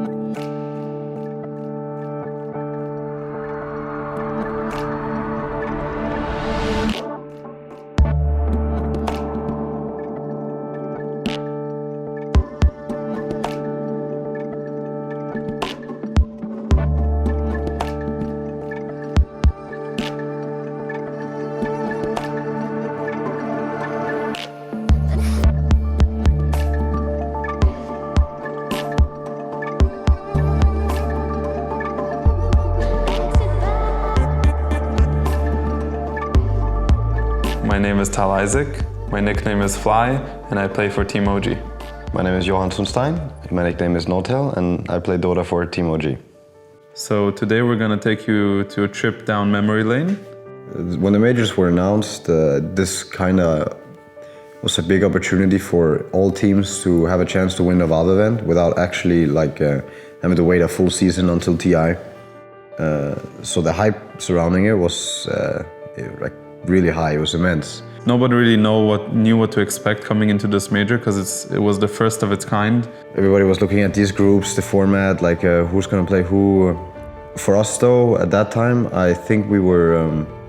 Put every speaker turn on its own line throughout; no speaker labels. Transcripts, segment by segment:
My name is Aizik, my nickname is Fly, and I play for Team OG.
My name is Johan Sundstein, my nickname is N0tail, and I play Dota for Team OG.
So today we're going to take you to a trip down memory lane.
When the majors were announced, this kind of was a big opportunity for all teams to have a chance to win a Valve event without actually having to wait a full season until TI. So the hype surrounding it was really high. It was immense.
Nobody really knew what to expect coming into this major because it was the first of its kind.
Everybody was looking at these groups, the format, who's going to play who. For us though, at that time, I think we were,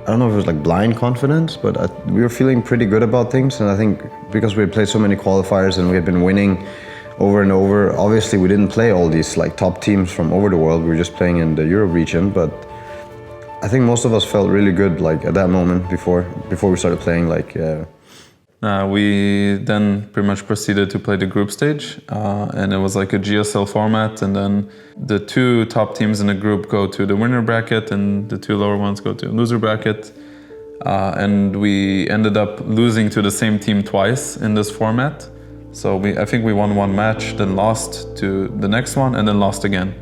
I don't know if it was like blind confidence, but we were feeling pretty good about things. And I think because we had played so many qualifiers and we had been winning over and over, obviously we didn't play all these top teams from over the world. We were just playing in the Europe region, but I think most of us felt really good at that moment before we started playing.
We then pretty much proceeded to play the group stage, and it was like a GSL format, and then the two top teams in the group go to the winner bracket and the two lower ones go to loser bracket, and we ended up losing to the same team twice in this format. So I think we won one match, then lost to the next one, and then lost again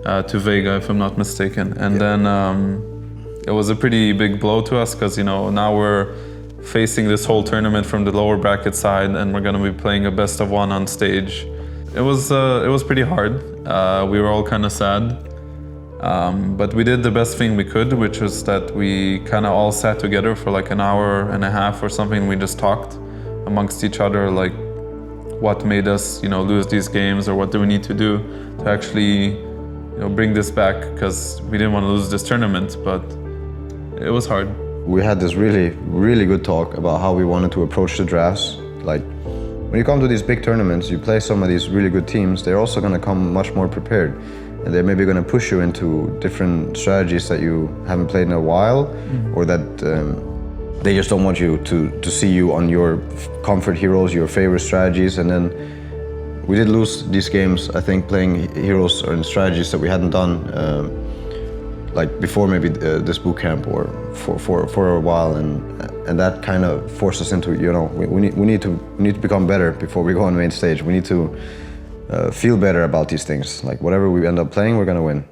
to Vega, if I'm not mistaken. And then it was a pretty big blow to us because now we're facing this whole tournament from the lower bracket side, and we're going to be playing a best of one on stage. It was pretty hard. We were all kind of sad, but we did the best thing we could, which was that we kind of all sat together for like an hour and a half or something. We just talked amongst each other, like what made us lose these games, or what do we need to do to actually bring this back, because we didn't want to lose this tournament, but it was hard.
We had this really, really good talk about how we wanted to approach the drafts. When you come to these big tournaments, you play some of these really good teams, they're also going to come much more prepared. And they're maybe going to push you into different strategies that you haven't played in a while, or that they just don't want you to see you on your comfort heroes, your favorite strategies. And then we did lose these games, I think, playing heroes and strategies that we hadn't done before maybe this boot camp or for a while, and that kind of forced us into we need to become better before we go on main stage. We need to feel better about these things. Whatever we end up playing, we're gonna win.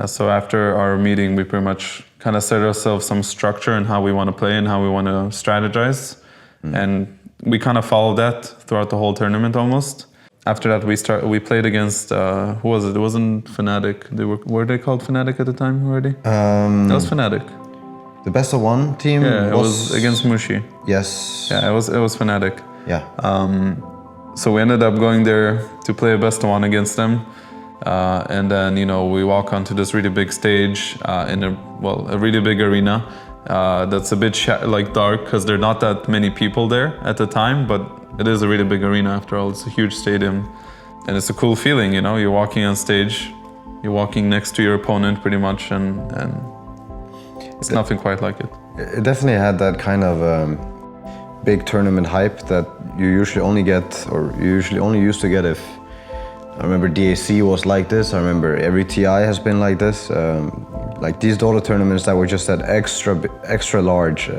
So after our meeting, we pretty much kind of set ourselves some structure in how we want to play and how we want to strategize, and we kind of followed that throughout the whole tournament almost. After that, we played against, who was it? It wasn't Fnatic. Were they called Fnatic at the time already? That was Fnatic.
The best of one team?
Yeah, it was against Mushi.
Yes.
Yeah, it was Fnatic.
Yeah.
So we ended up going there to play a best of one against them. And then, we walk onto this really big stage in a really big arena. That's a bit dark because there are not that many people there at the time, but it is a really big arena after all. It's a huge stadium, and it's a cool feeling, You're walking on stage, you're walking next to your opponent pretty much, and it's nothing quite like it.
It definitely had that kind of big tournament hype that you usually only get, or you usually only used to get if, I remember DAC was like this, I remember every TI has been like this. These Dota tournaments that were just that extra large,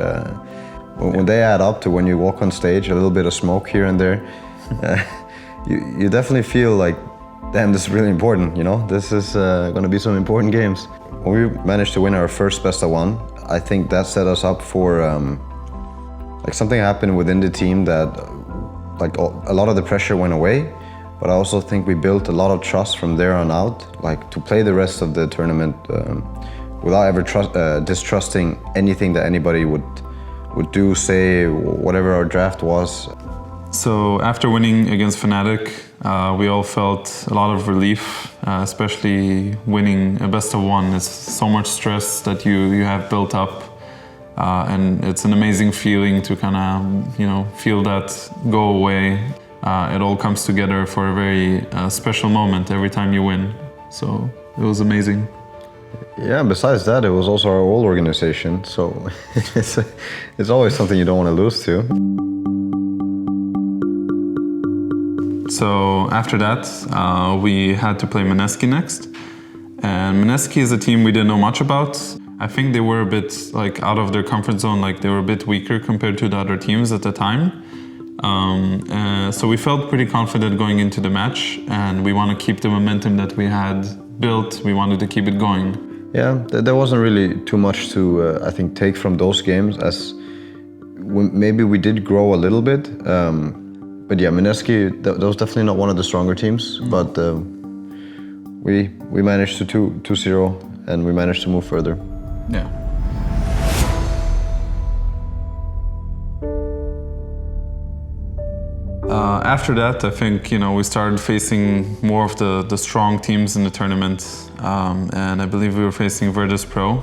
when they add up to when you walk on stage, a little bit of smoke here and there, you definitely feel like, damn, this is really important, This is going to be some important games. When we managed to win our first best of one, I think that set us up for, something happened within the team that, a lot of the pressure went away, but I also think we built a lot of trust from there on out, to play the rest of the tournament without ever distrusting anything that anybody would do, say, whatever our draft was.
So after winning against Fnatic, we all felt a lot of relief, especially winning a best of one. It's so much stress that you have built up, and it's an amazing feeling to kind of feel that go away. It all comes together for a very special moment every time you win. So it was amazing.
Yeah, besides that, it was also our old organization, so it's always something you don't want to lose to.
So after that, we had to play Meneski next. And Meneski is a team we didn't know much about. I think they were a bit out of their comfort zone, they were a bit weaker compared to the other teams at the time. So we felt pretty confident going into the match, and we want to keep the momentum that we had built. We wanted to keep it going.
Yeah, there wasn't really too much to, I think, take from those games, as maybe we did grow a little bit. But yeah, Meneski, that was definitely not one of the stronger teams, but we managed to 2-0 and we managed to move further.
Yeah. After that, I think we started facing more of the strong teams in the tournament, and I believe we were facing Virtus Pro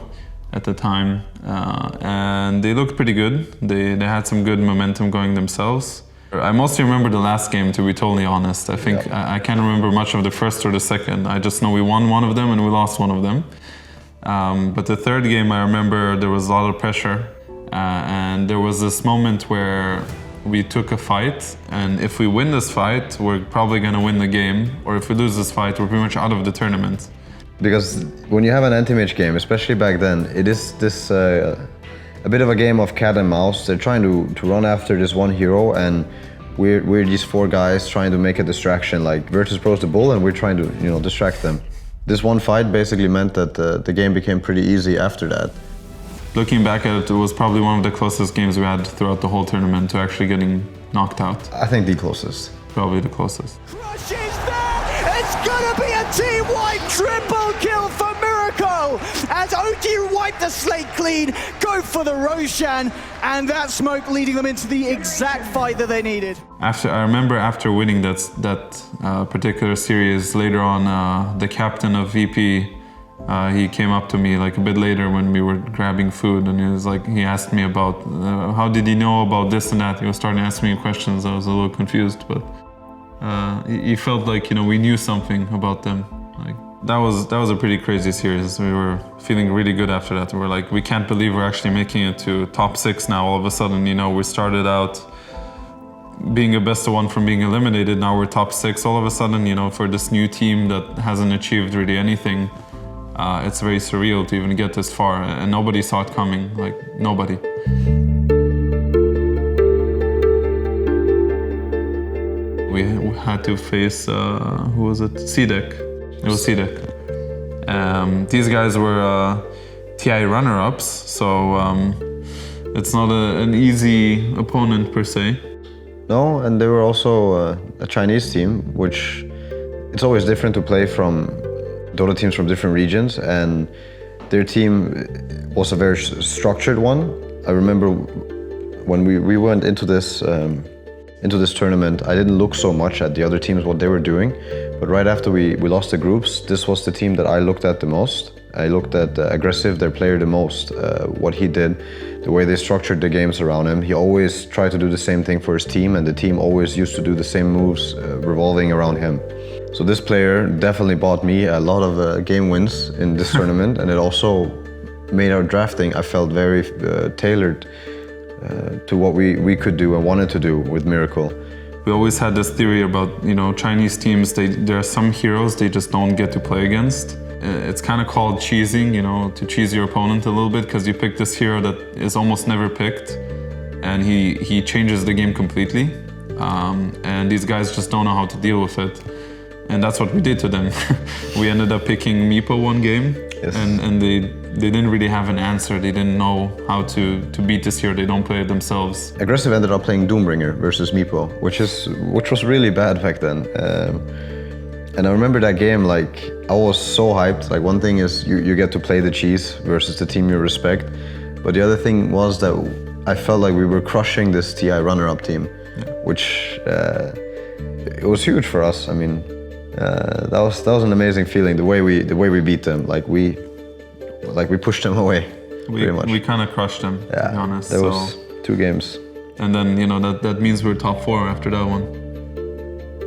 at the time, and they looked pretty good. They had some good momentum going themselves. I mostly remember the last game, to be totally honest. I think I can't remember much of the first or the second. I just know we won one of them and we lost one of them. But the third game, I remember there was a lot of pressure, and there was this moment where we took a fight, and if we win this fight, we're probably going to win the game, or if we lose this fight, we're pretty much out of the tournament.
Because when you have an anti-mage game, especially back then, it is this a bit of a game of cat and mouse. They're trying to run after this one hero, and we're these four guys trying to make a distraction. Virtus Pro's the bull, and we're trying to distract them. This one fight basically meant that the game became pretty easy after that.
Looking back at it, it was probably one of the closest games we had throughout the whole tournament to actually getting knocked out.
I think the closest.
Probably the closest.
Crush is there! It's gonna be a team-wide triple kill for Miracle as OG wipe the slate clean, go for the Roshan, and that smoke leading them into the exact fight that they needed.
I remember after winning that particular series, later on, the captain of VP, he came up to me a bit later when we were grabbing food, and he asked me about how did he know about this and that. He was starting to ask me questions. I was a little confused, but he felt we knew something about them. That was a pretty crazy series. We were feeling really good after that. We were we can't believe we're actually making it to top 6 now. All of a sudden, we started out being a best of one from being eliminated. Now we're top 6. All of a sudden, for this new team that hasn't achieved really anything, it's very surreal to even get this far, and nobody saw it coming, nobody. We had to face, who was it? CDEC. It was CDEC. These guys were TI runner-ups, so it's not an easy opponent per se.
No, and they were also a Chinese team, which it's always different to play from Dota teams from different regions, and their team was a very structured one. I remember when we went into this tournament, I didn't look so much at the other teams, what they were doing, but right after we lost the groups, this was the team that I looked at the most. I looked at Aggressive, their player, the most, what he did, the way they structured the games around him. He always tried to do the same thing for his team, and the team always used to do the same moves revolving around him. So this player definitely bought me a lot of game wins in this tournament, and it also made our drafting, I felt, very tailored to what we could do and wanted to do with Miracle.
We always had this theory about, Chinese teams, there are some heroes they just don't get to play against. It's kind of called cheesing, to cheese your opponent a little bit, because you pick this hero that is almost never picked, and he changes the game completely. And these guys just don't know how to deal with it. And that's what we did to them. We ended up picking Meepo one game, yes. and they didn't really have an answer. They didn't know how to beat this hero. They don't play it themselves.
Aggressive ended up playing Doombringer versus Meepo, which was really bad back then. And I remember that game, I was so hyped. One thing is you get to play the cheese versus the team you respect, but the other thing was that I felt like we were crushing this TI runner-up team. which it was huge for us. I mean, that was an amazing feeling. The way we beat them, like we pushed them away. Pretty much.
We kind of crushed them.
Yeah,
to be honest.
there was 2 games.
And then that means we're top 4 after that one,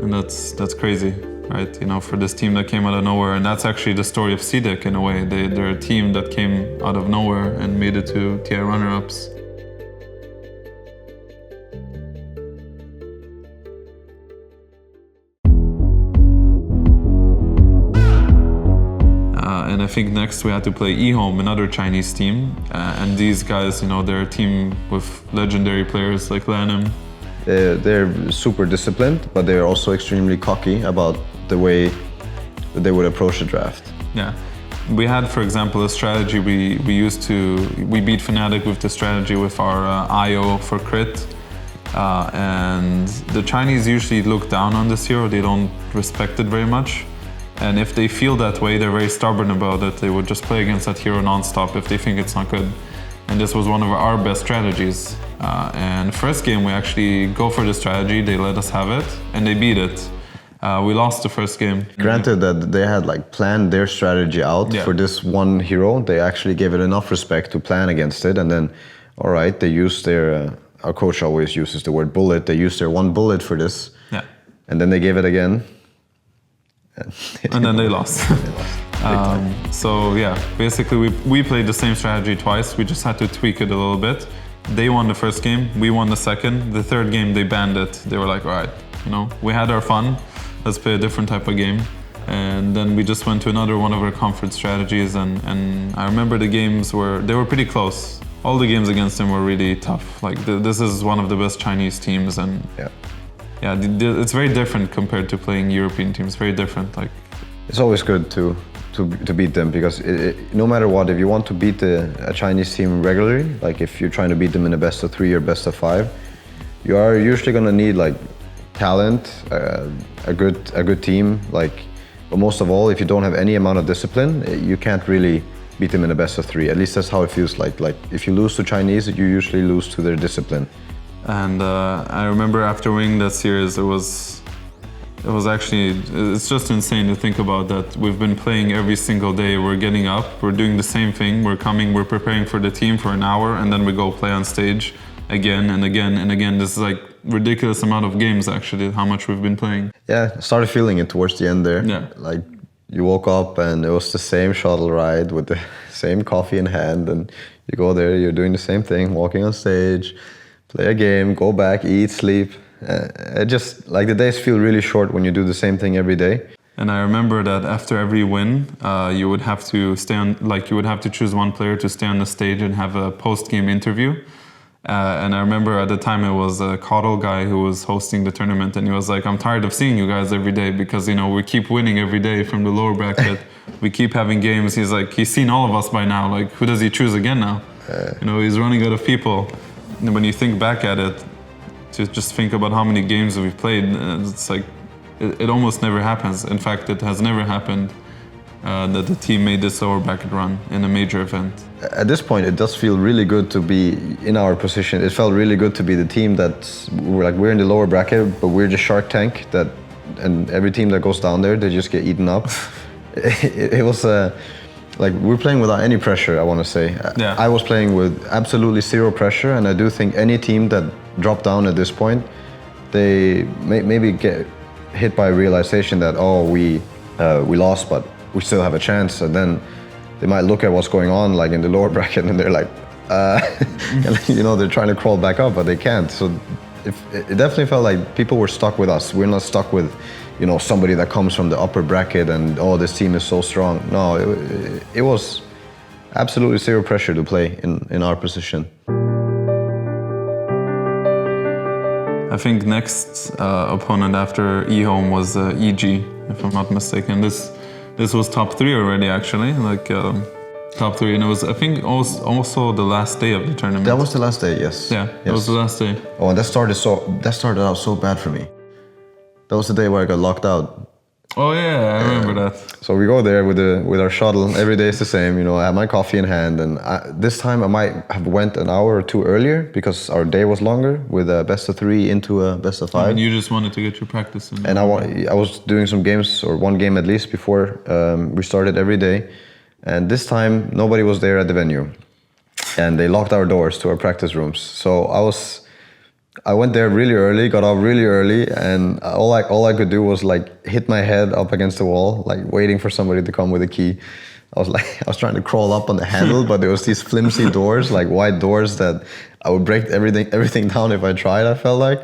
and that's crazy, right? For this team that came out of nowhere, and that's actually the story of CDEC in a way. They're a team that came out of nowhere and made it to TI runner-ups. And I think next we had to play eHome, another Chinese team. And these guys, they're a team with legendary players like Lanham.
They're super disciplined, but they're also extremely cocky about the way that they would approach the draft.
Yeah. We had, for example, a strategy we beat Fnatic with the strategy with our IO for crit. And the Chinese usually look down on this hero. They don't respect it very much. And if they feel that way, they're very stubborn about it. They would just play against that hero non-stop if they think it's not good. And this was one of our best strategies. And first game, we actually go for the strategy. They let us have it, and they beat it. We lost the first game.
Granted that they had planned their strategy out for this one hero, they actually gave it enough respect to plan against it. And then, all right, they used their, our coach always uses the word bullet. They used their 1 bullet for this.
Yeah.
And then they gave it again.
And then they lost. So yeah, basically we played the same strategy twice. We just had to tweak it a little bit. They won the first game, we won the second. The third game they banned it. They were like, all right, we had our fun. Let's play a different type of game. And then we just went to another one of our comfort strategies. And I remember the games they were pretty close. All the games against them were really tough. This is one of the best Chinese teams, and yeah, it's very different compared to playing European teams. Very different.
It's always good to beat them, because no matter what, if you want to beat a Chinese team regularly, if you're trying to beat them in a best of 3 or best of 5, you are usually gonna need talent, a good team. But most of all, if you don't have any amount of discipline, you can't really beat them in a best of 3. At least that's how it feels like. If you lose to Chinese, you usually lose to their discipline.
And I remember after winning that series, it was actually, it's just insane to think about that. We've been playing every single day. We're getting up, we're doing the same thing. We're preparing for the team for an hour, and then we go play on stage again and again and again. This is ridiculous amount of games, actually, how much we've been playing.
Yeah, I started feeling it towards the end there.
Yeah.
You woke up and it was the same shuttle ride with the same coffee in hand, and you go there, you're doing the same thing, walking on stage, play a game, go back, eat, sleep. The days feel really short when you do the same thing every day.
And I remember that after every win, you would have to you would have to choose one player to stay on the stage and have a post-game interview. And I remember at the time it was a Coddle guy who was hosting the tournament, and he was like, I'm tired of seeing you guys every day because, we keep winning every day from the lower bracket. We keep having games. He's like, he's seen all of us by now. Who does he choose again now? He's running out of people. And when you think back at it, to just think about how many games we've played, it's it almost never happens. In fact, it has never happened that the team made this lower bracket run in a major event.
At this point, it does feel really good to be in our position. It felt really good to be the team we're in the lower bracket, but we're the Shark Tank and every team that goes down there, they just get eaten up. It was we're playing without any pressure, I want to say.
Yeah.
I was playing with absolutely 0 pressure, and I do think any team that dropped down at this point, they maybe get hit by a realization that, we lost, but we still have a chance. And then they might look at what's going on in the lower bracket, and they're like, they're trying to crawl back up, but they can't. So it definitely felt like people were stuck with us. We're not stuck with somebody that comes from the upper bracket and, this team is so strong. No, it was absolutely 0 pressure to play in our position.
I think next opponent after eHome was EG, if I'm not mistaken. This was top 3 already, actually, top 3, and it was, I think, also the last day of the tournament.
That was the last day, yes.
Yeah, it was the last day.
Oh, and that started out so bad for me. That was the day where I got locked out.
Oh yeah, I remember that.
So we go there with our shuttle. Every day is the same. You know, I have my coffee in hand, and this time I might have went an hour or two earlier because our day was longer with a best of 3 into a best of 5.
I mean, you just wanted to get your practice in.
And I was doing some games, or one game at least, before we started every day. And this time nobody was there at the venue, and they locked our doors to our practice rooms. So I went there really early, got up really early, and all I could do was like hit my head up against the wall, like waiting for somebody to come with a key. I was trying to crawl up on the handle, but there was these flimsy doors, like white doors, that I would break everything down if I tried, I felt like.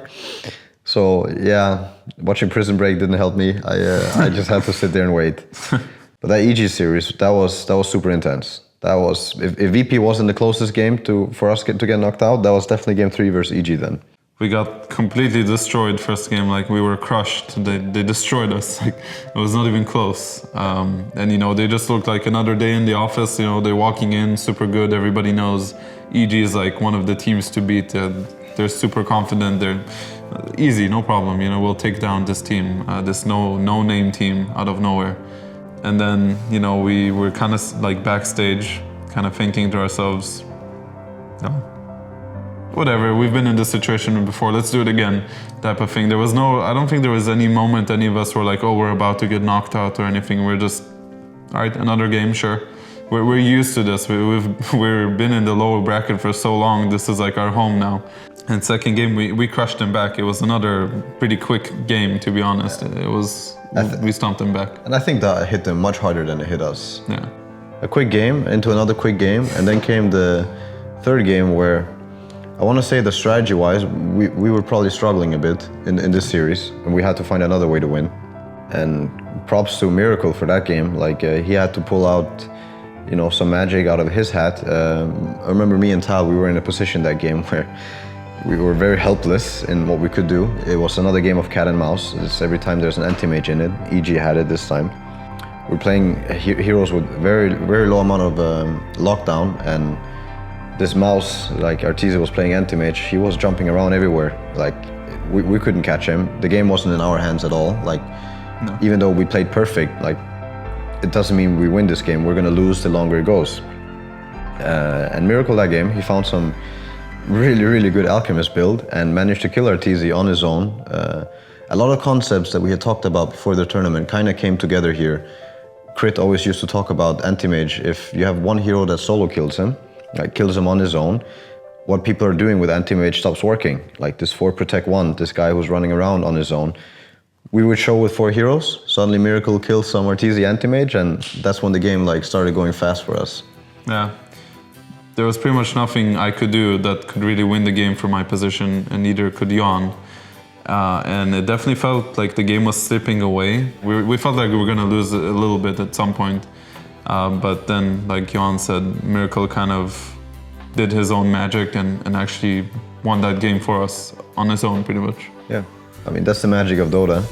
So yeah, watching Prison Break didn't help me. I just had to sit there and wait. But that EG series, that was super intense. That was, if VP wasn't the closest game for us to get knocked out, that was definitely game 3 versus EG then.
We got completely destroyed first game, like we were crushed. They destroyed us, like it was not even close. And you know, they just looked like another day in the office. You know, they're walking in super good. Everybody knows EG is like one of the teams to beat. They're super confident. They're easy, no problem. You know, we'll take down this team, this no-name team out of nowhere. And then, you know, we were kind of like backstage, kind of thinking to ourselves, no, whatever, we've been in this situation before, let's do it again, type of thing. There was I don't think there was any moment any of us were like, oh, we're about to get knocked out or anything. We're just, all right, another game, sure. We're used to this. We've been in the lower bracket for so long. This is like our home now. And second game, we crushed them back. It was another pretty quick game, to be honest. It was, we stomped them back.
And I think that hit them much harder than it hit us.
Yeah.
A quick game into another quick game, and then came the third game where I want to say that strategy-wise, we were probably struggling a bit in this series, and we had to find another way to win. And props to Miracle for that game. Like he had to pull out, you know, some magic out of his hat. I remember me and Tal, we were in a position that game where we were very helpless in what we could do. It was another game of cat and mouse. It's every time there's an anti-mage in it. EG had it this time. We're playing heroes with very, very low amount of lockdown, and this mouse, like Arteezy was playing anti-mage, he was jumping around everywhere. Like we couldn't catch him. The game wasn't in our hands at all. Like no. Even though we played perfect, like it doesn't mean we win this game. We're gonna lose the longer it goes. And Miracle that game, he found some really, really good alchemist build and managed to kill Arteezy on his own. A lot of concepts that we had talked about before the tournament kind of came together here. Crit always used to talk about anti-mage. If you have one hero that solo kills him, like kills him on his own, what people are doing with anti-mage stops working. Like this 4 protect 1, this guy who's running around on his own. We would show with 4 heroes, suddenly Miracle kills some Arteezy anti-mage, and that's when the game like started going fast for us.
Yeah. There was pretty much nothing I could do that could really win the game from my position, and neither could Johan. And it definitely felt like the game was slipping away. We felt like we were gonna lose a little bit at some point. But then, like Johan said, Miracle kind of did his own magic and actually won that game for us on his own, pretty much.
Yeah, I mean, that's the magic of Dota.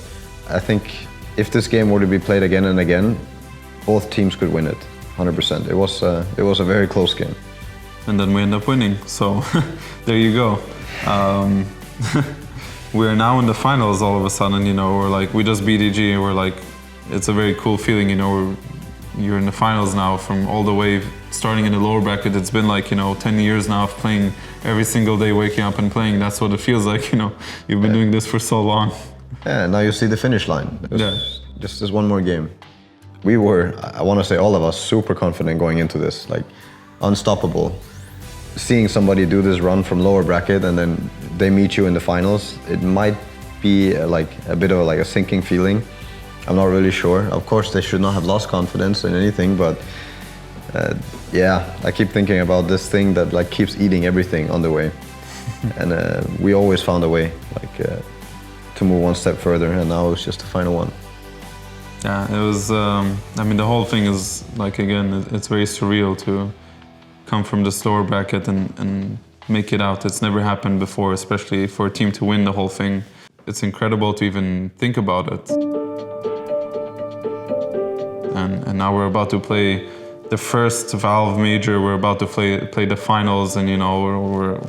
I think if this game were to be played again and again, both teams could win it, 100%. It was a very close game.
And then we end up winning, so there you go. We're now in the finals all of a sudden, you know, we're like, we just beat EG, and we're like, it's a very cool feeling, you know, you're in the finals now from all the way starting in the lower bracket. It's been like, you know, 10 years now of playing every single day, waking up and playing. That's what it feels like, you know, you've been doing this for so long.
Yeah, now you see the finish line. Just this one more game. We were, I want to say all of us, super confident going into this, like unstoppable. Seeing somebody do this run from lower bracket and then they meet you in the finals, it might be like a bit of like a sinking feeling. I'm not really sure. Of course, they should not have lost confidence in anything, but yeah, I keep thinking about this thing that like keeps eating everything on the way. And we always found a way like to move one step further, and now it's just the final one.
Yeah, it was, I mean, the whole thing is like, again, it's very surreal to come from the lower bracket and make it out. It's never happened before, especially for a team to win the whole thing. It's incredible to even think about it. And now we're about to play the first Valve major. We're about to play the finals, and you know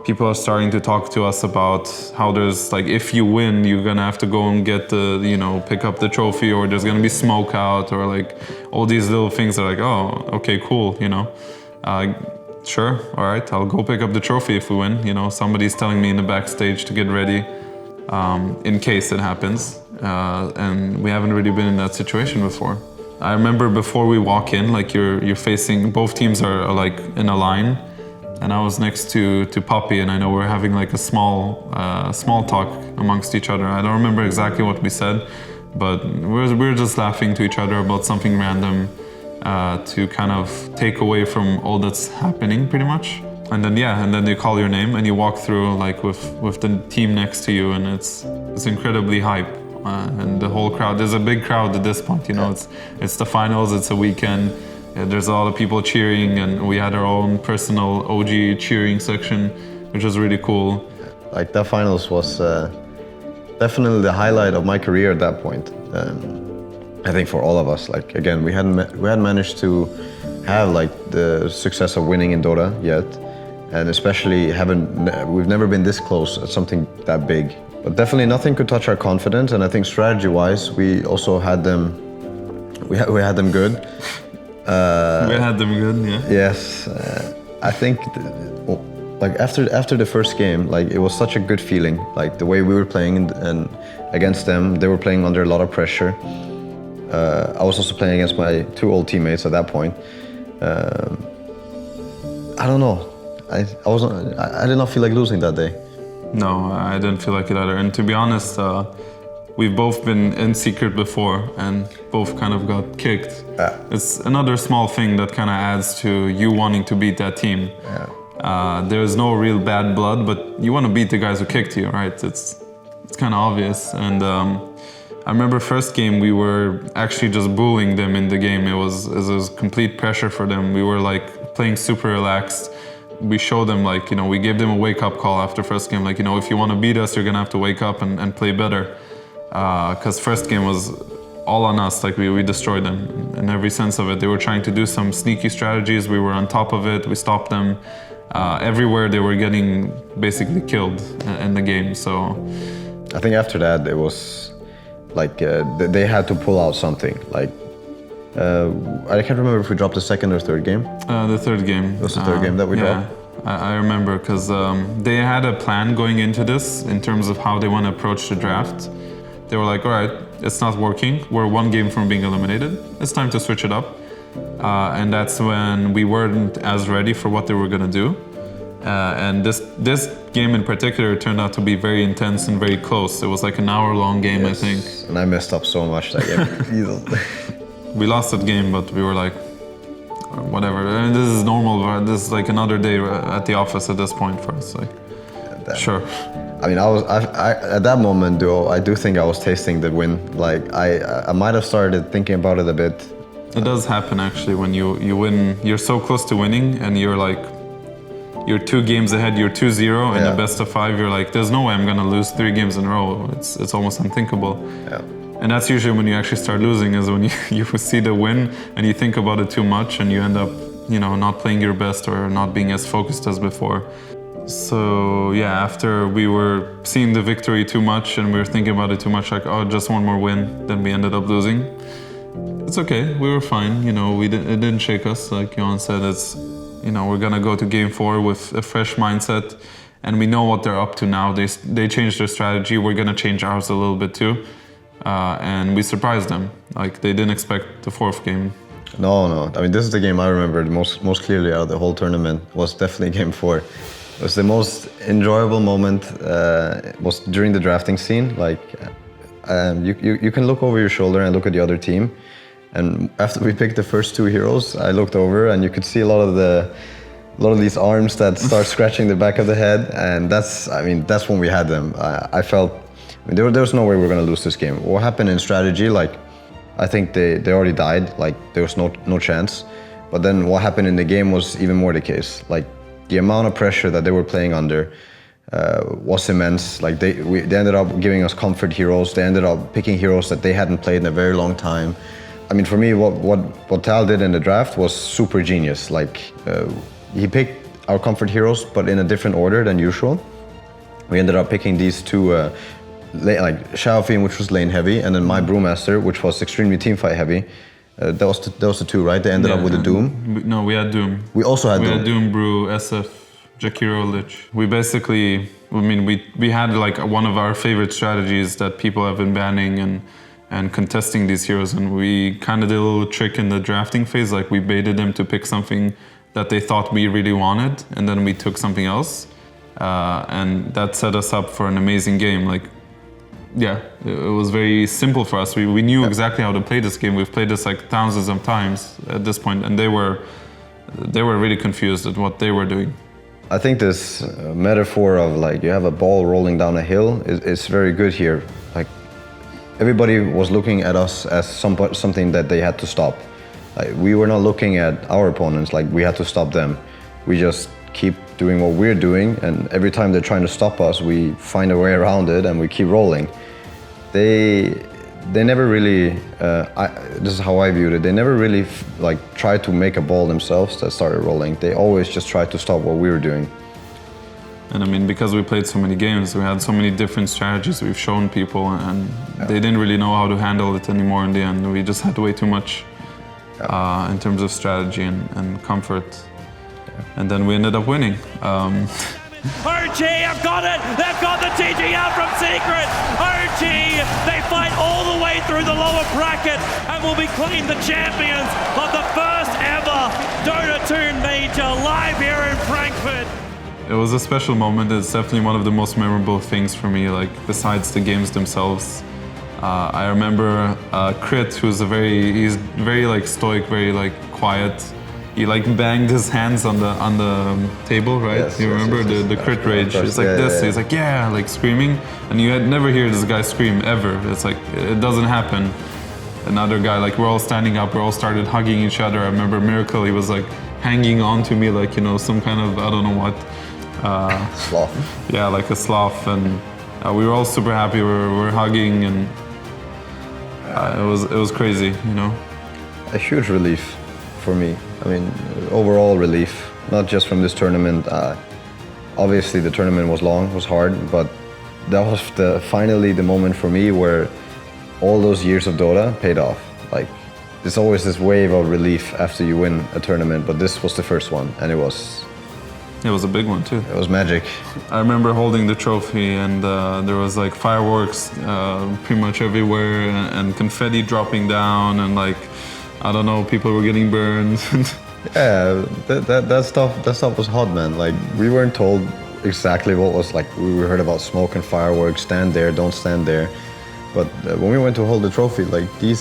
people are starting to talk to us about how there's like, if you win, you're gonna have to go and get the, you know, pick up the trophy, or there's gonna be smoke out, or like all these little things are like, oh, okay, cool, you know. Sure, all right, I'll go pick up the trophy if we win. You know, somebody's telling me in the backstage to get ready in case it happens. And we haven't really been in that situation before. I remember before we walk in, like you're facing, both teams are like in a line. And I was next to Poppy, and I know we're having like a small talk amongst each other. I don't remember exactly what we said, but we're just laughing to each other about something random to kind of take away from all that's happening, pretty much. And then they call your name, and you walk through like with the team next to you, and it's incredibly hype. And the whole crowd, there's a big crowd at this point, you know. It's the finals, it's a weekend. There's a lot of people cheering, and we had our own personal OG cheering section, which was really cool.
Like that finals was definitely the highlight of my career at that point. I think for all of us, like again, we hadn't managed to have like the success of winning in Dota yet, and especially we've never been this close at something that big. But definitely nothing could touch our confidence, and I think strategy-wise, we also had them. We had them good.
We had them good, yeah.
Yes, I think, like after the first game, like it was such a good feeling. Like the way we were playing and against them, they were playing under a lot of pressure. I was also playing against my two old teammates at that point. I don't know. I did not feel like losing that day.
No, I didn't feel like it either. And to be honest, we've both been in secret before and both kind of got kicked. It's another small thing that kind of adds to you wanting to beat that team. There's no real bad blood, but you want to beat the guys who kicked you, right? It's kind of obvious. And I remember first game we were actually just bullying them in the game. It was complete pressure for them. We were like playing super relaxed. We showed them, like, you know, we gave them a wake-up call after first game. Like, you know, if you want to beat us, you're going to have to wake up and play better. Because first game was all on us. Like, we destroyed them in every sense of it. They were trying to do some sneaky strategies. We were on top of it. We stopped them. Everywhere they were getting basically killed in the game. So
I think after that, it was like they had to pull out something. Like, I can't remember if we dropped the second or third game.
The third game.
It was the third game that we dropped?
I remember, because they had a plan going into this in terms of how they want to approach the draft. They were like, all right, it's not working. We're one game from being eliminated. It's time to switch it up. And that's when we weren't as ready for what they were going to do. And this game in particular turned out to be very intense and very close. It was like an hour-long game,
yes.
I think.
And I messed up so much that game.
We lost that game, but we were like, whatever. And this is normal. This is like another day at the office at this point for us. Like, sure.
I mean, I at that moment, though, I do think I was tasting the win. Like, I might have started thinking about it a bit.
It does happen, actually, when you win. You're so close to winning, and you're like, you're 2 games ahead. You're 2-0 in the best of 5. You're like, there's no way I'm gonna lose 3 games in a row. It's almost unthinkable.
Yeah.
And that's usually when you actually start losing, is when you see the win and you think about it too much, and you end up, you know, not playing your best or not being as focused as before. So yeah, after we were seeing the victory too much and we were thinking about it too much, like, oh, just one more win, then we ended up losing. It's okay, we were fine, you know, it didn't shake us. Like Johan said, it's, you know, we're gonna go to game 4 with a fresh mindset, and we know what they're up to now. They changed their strategy, we're gonna change ours a little bit too. And we surprised them. Like, they didn't expect the 4th game.
No. I mean, this is the game I remember most clearly out of the whole tournament. Was definitely game 4. It was the most enjoyable moment. Was during the drafting scene. Like, you can look over your shoulder and look at the other team. And after we picked the first 2 heroes, I looked over and you could see a lot of these arms that start scratching the back of the head. And that's when we had them. I felt. I mean, there was no way we were going to lose this game. What happened in strategy, like, I think they already died. Like, there was no chance. But then what happened in the game was even more the case. Like, the amount of pressure that they were playing under was immense. Like, they ended up giving us comfort heroes. They ended up picking heroes that they hadn't played in a very long time. I mean, for me, what Tal did in the draft was super genius. Like, he picked our comfort heroes, but in a different order than usual. We ended up picking these two, like Xiaofeng, which was lane heavy, and then my Brewmaster, which was extremely teamfight heavy. Those the two, right? They ended up with the Doom.
No, we had Doom.
We also had Doom.
We had Doom, Brew, SF, Jakiro, Lich. We basically, I mean, we had like one of our favorite strategies that people have been banning and contesting these heroes, and we kind of did a little trick in the drafting phase. Like we baited them to pick something that they thought we really wanted, and then we took something else, and that set us up for an amazing game. Like, yeah, it was very simple for us. We knew exactly how to play this game. We've played this like thousands of times at this point, and they were really confused at what they were doing.
I think this metaphor of like you have a ball rolling down a hill is very good here. Like everybody was looking at us as something that they had to stop. Like, we were not looking at our opponents like we had to stop them. We just keep doing what we're doing, and every time they're trying to stop us, we find a way around it and we keep rolling. They never really, this is how I viewed it, they never really like tried to make a ball themselves that started rolling. They always just tried to stop what we were doing.
And I mean, because we played so many games, we had so many different strategies we've shown people, and they didn't really know how to handle it anymore in the end. We just had way too much in terms of strategy and comfort. And then we ended up winning.
OG have got it! They've got the TG out from Secret! OG, they fight all the way through the lower bracket and will be claimed the champions of the first ever DOTA2 major live here in Frankfurt.
It was a special moment. It's definitely one of the most memorable things for me, like besides the games themselves. I remember Crit, he's very like stoic, very like quiet. He like banged his hands on the table, right?
Yes,
you remember
yes.
the crit rage? It's like this. He's like, yeah, like screaming, and you had never hear this guy scream ever. It's like it doesn't happen. Another guy, like we're all standing up, we all started hugging each other. I remember Miracle, he was like hanging on to me, like some kind of I don't know what.
Sloth.
Yeah, like a sloth, and we were all super happy. We're hugging, and it was crazy,
A huge relief for me. I mean, overall relief, not just from this tournament. Obviously, the tournament was long, was hard, but that was finally the moment for me where all those years of Dota paid off. Like, there's always this wave of relief after you win a tournament, but this was the first one, and it was
a big one too.
It was magic.
I remember holding the trophy, and there was like fireworks pretty much everywhere, and confetti dropping down, and like, I don't know, people were getting burned.
Yeah, that stuff was hot, man. Like, we weren't told exactly what was like. We heard about smoke and fireworks, stand there, don't stand there. But when we went to hold the trophy, like these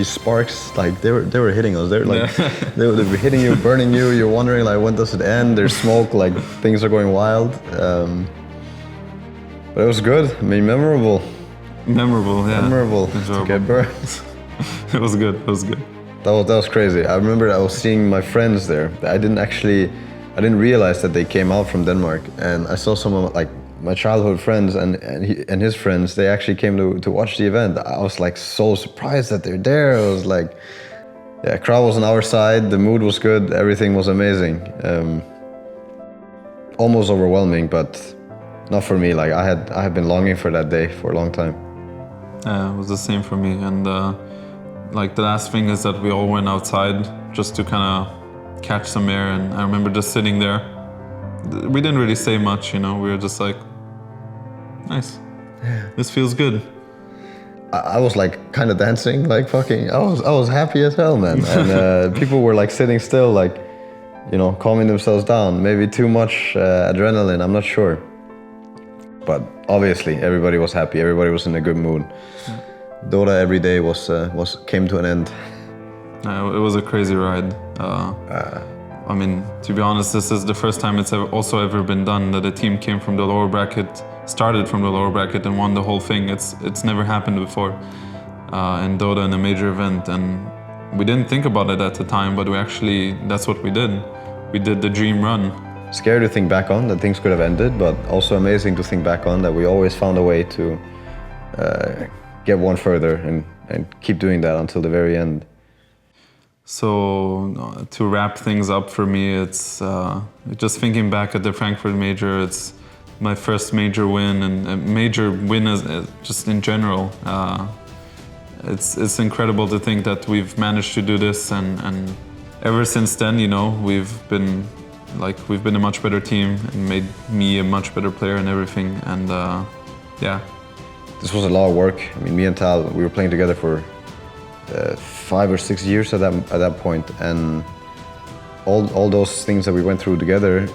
sparks, like they were hitting us. They're like they were hitting you, burning you. You're wondering like, when does it end? There's smoke, like things are going wild. But it was good. I mean, memorable.
Memorable, yeah.
Memorable
Enjoyable.
to get burned.
It was good. It was good.
That was crazy. I remember I was seeing my friends there. I didn't realize that they came out from Denmark, and I saw some of like my childhood friends and his friends. They actually came to watch the event. I was like so surprised that they're there. I was like, yeah, crowd was on our side. The mood was good. Everything was amazing. Almost overwhelming, but not for me. Like I had been longing for that day for a long time.
It was the same for me, and like the last thing is that we all went outside just to kind of catch some air, and I remember just sitting there. We didn't really say much, we were just like, nice, this feels good.
I was like kind of dancing, like fucking, I was happy as hell, man. And people were like sitting still, like, calming themselves down. Maybe too much adrenaline, I'm not sure. But obviously everybody was happy, everybody was in a good mood. Yeah. Dota every day came to an end.
It was a crazy ride. I mean, to be honest, this is the first time it's ever been done that a team came from the lower bracket, started from the lower bracket and won the whole thing. It's never happened before in Dota in a major event, and we didn't think about it at the time, but that's what we did. We did the dream run.
Scary to think back on that things could have ended, but also amazing to think back on that we always found a way to get one further and keep doing that until the very end.
So to wrap things up for me, it's just thinking back at the Frankfurt Major. It's my first major win, and a major win as just in general. It's incredible to think that we've managed to do this, and ever since then, you know, we've been a much better team and made me a much better player and everything. And yeah,
this was a lot of work. I mean, me and Tal, we were playing together for 5 or 6 years at that point, and all those things that we went through together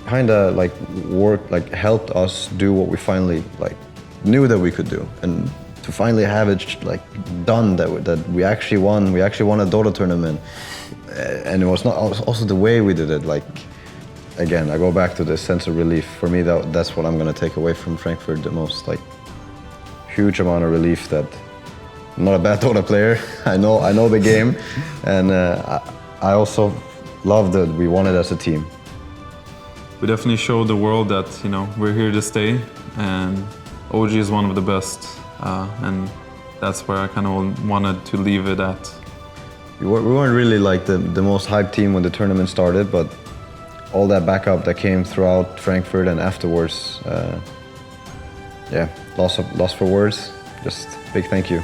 kind of like helped us do what we finally knew that we could do, and to finally have it done, that we actually won a Dota tournament. And it was not also the way we did it. Again, I go back to this sense of relief. For me, that's what I'm gonna take away from Frankfurt the most. Huge amount of relief that I'm not a bad Dota player. I know the game, and I also love that we won it as a team.
We definitely showed the world that, you know, we're here to stay, and OG is one of the best, and that's where I kind of wanted to leave it at.
We weren't really the most hyped team when the tournament started, but all that backup that came throughout Frankfurt and afterwards, yeah, lost for words. Just big thank you.